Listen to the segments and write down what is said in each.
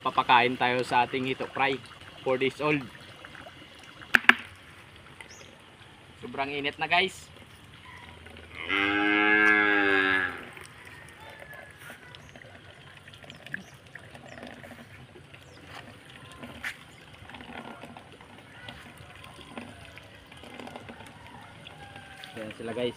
papakain tayo sa ating hito fry, 4 days old. Sobrang init na guys. Yan sila guys.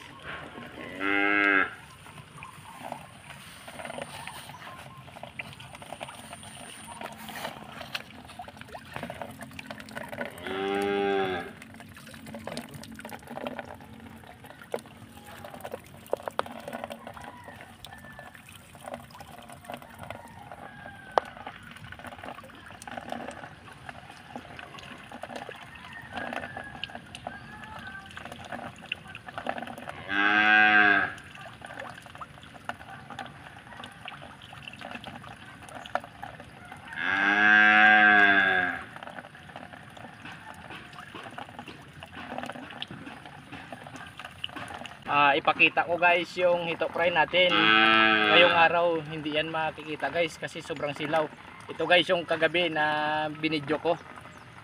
Ipakita ko guys yung hito fry natin. Ngayong araw hindi yan makikita guys kasi sobrang silaw. Ito guys yung kagabi na binidyo ko.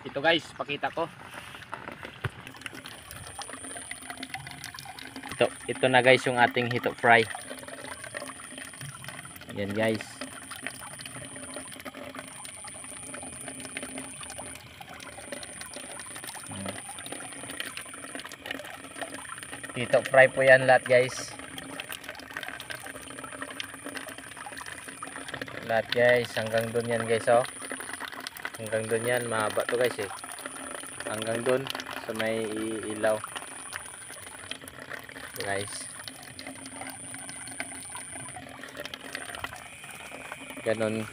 Ito guys, pakita ko. Ito na guys yung ating hito fry. Yan guys. Hito fry po yan lahat guys. Lahat guys, hanggang dun yan guys oh. Hanggang dun yan, mahaba to guys eh. Hanggang dun sa may ilaw. Guys. Ganon.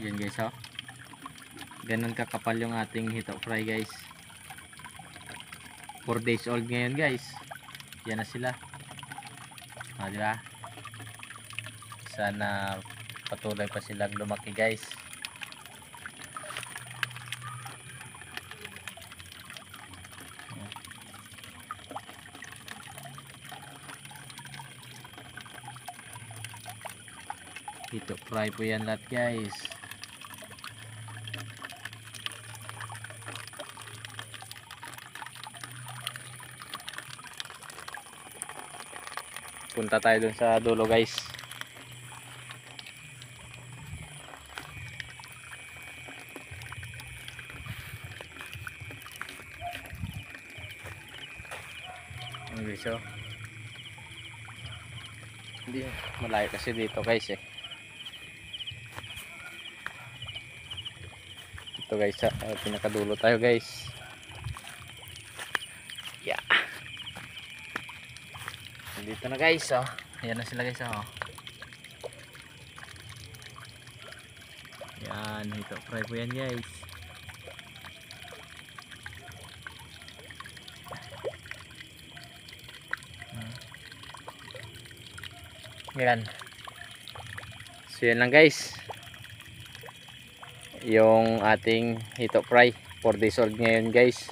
Yan guys oh. Ganon kakapal yung ating hito fry guys. 4 days old ngayon guys. Yan na sila. Diba? Sana patuloy pa silang lumaki guys. Hito fry po yan lahat guys. Punta tayo dun sa dulo guys. Okay, so hindi malayo kasi dito guys eh. Ito guys, pinakadulo tayo guys. Yeah. Dito na guys oh. Ayan na sila guys oh. Yan, hito fry po yan guys. Yan. So yan lang guys. Yung ating hito fry, 4 days old ngayon guys.